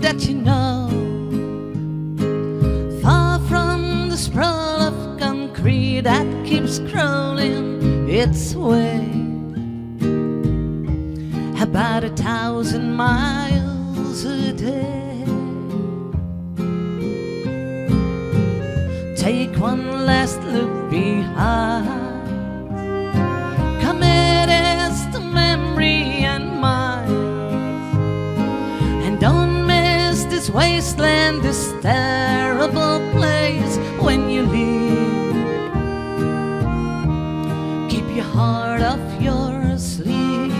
that you know, far from the sprawl of concrete that keeps crawling its way about 1,000 miles a day. Take one last look behind, commit it to memory and mind, and don't miss this wasteland, this terrible place when you leave. Keep your heart off your sleeve,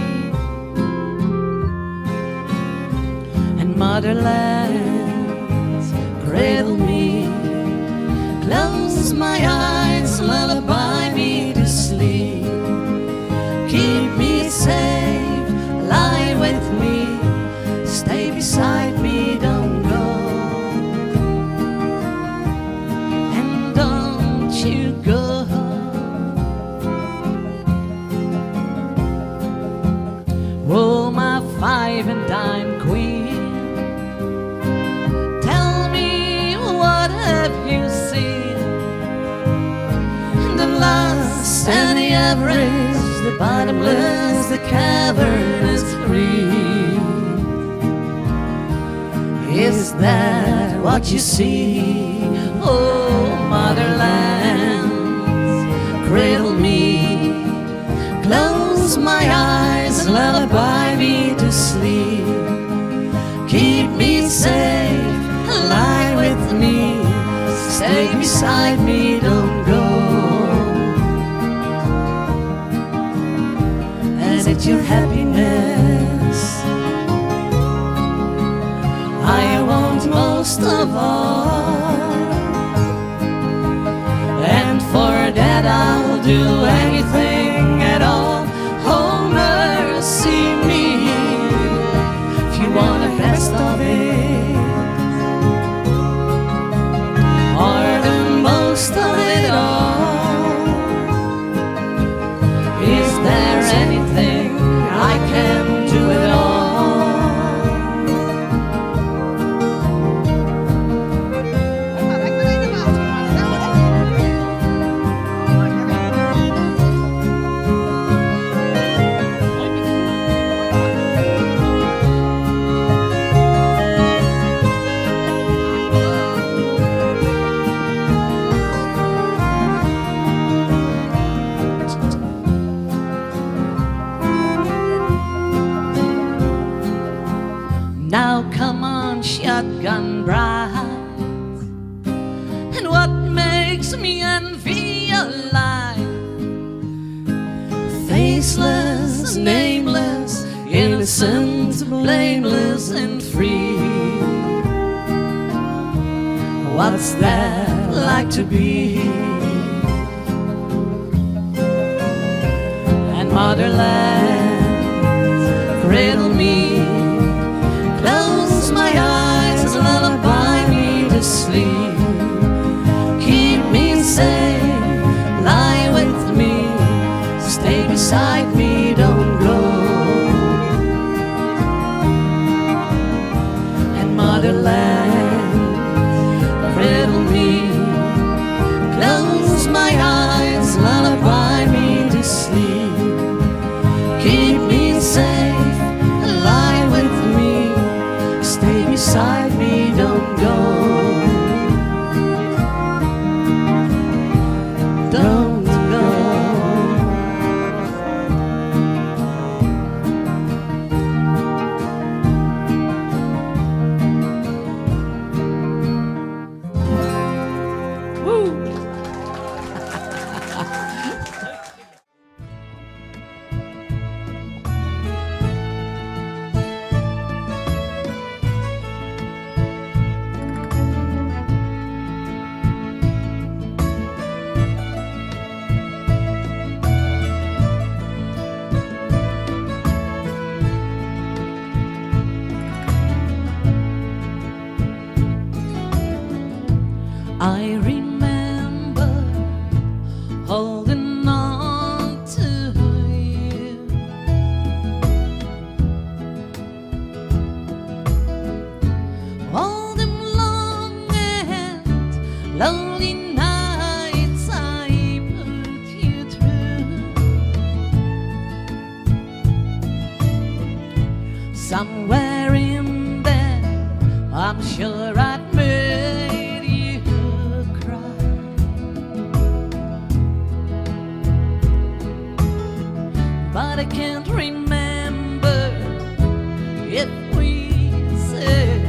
and motherlands cradle me, close my eyes, lullaby me to sleep. Keep me safe, lie with me, stay beside me, don't go. And don't you go. Oh, my 5 and dime queen, tell me, what have you seen? The last and the average, the bottomless, the cavernous green. Is that what you see? Oh, motherlands, cradle me, close my eyes, lullaby me to sleep. Keep me safe, lie with me, stay beside me, don't go. And it's your happiness I want most of all, and for that I'll do anything at all. Oh, mercy me, if you want the best of it, or the most of it all. Is there anything I can do at all? Now come on, shotgun bride, and what makes me envy your life? Faceless, nameless, innocent, blameless and free. What's that like to be? And motherland, cradle me, close my eyes, lullaby me to sleep. Keep me safe, lie with me, stay beside me, don't go. And motherland, cradle me, close my eyes, lullaby me to sleep. Keep me safe, lie somewhere in there, I'm sure I'd made you cry. But I can't remember if we said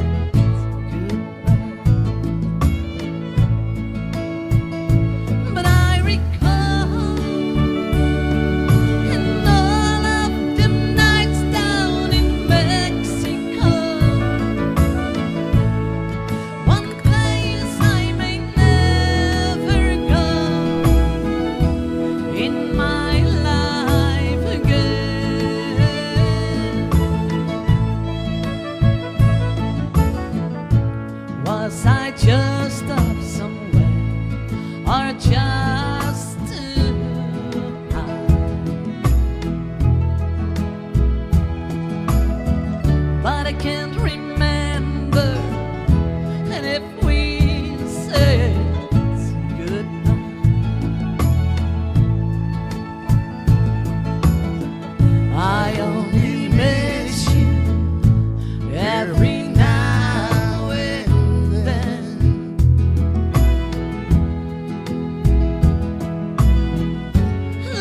was I just up somewhere or just too high? But I can't remember, and if we said goodbye, I only miss you every now and then.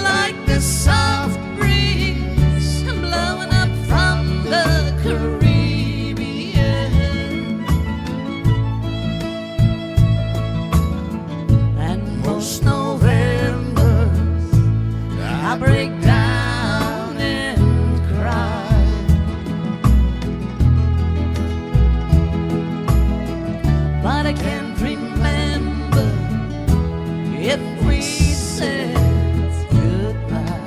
Like the soft breeze blowing up from the Caribbean, and most Novembers I break down and cry. But I can't remember if we said goodbye.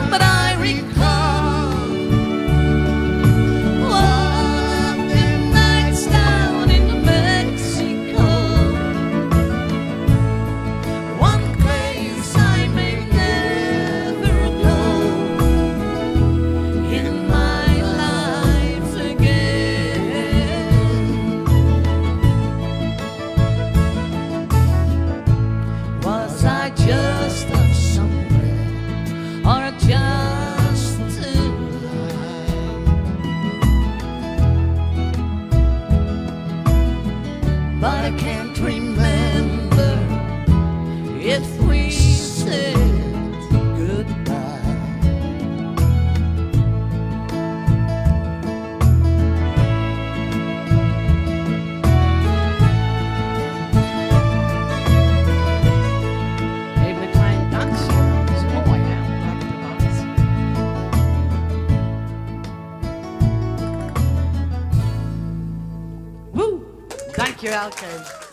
But I recall all of the nights down in Mexico, one place I may never go in my life again. Was I just up somewhere or just too high? But I can't remember if we said goodbye. Even een klein dansje, dat is mooi, hè? Woe! Dankjewel, Kees.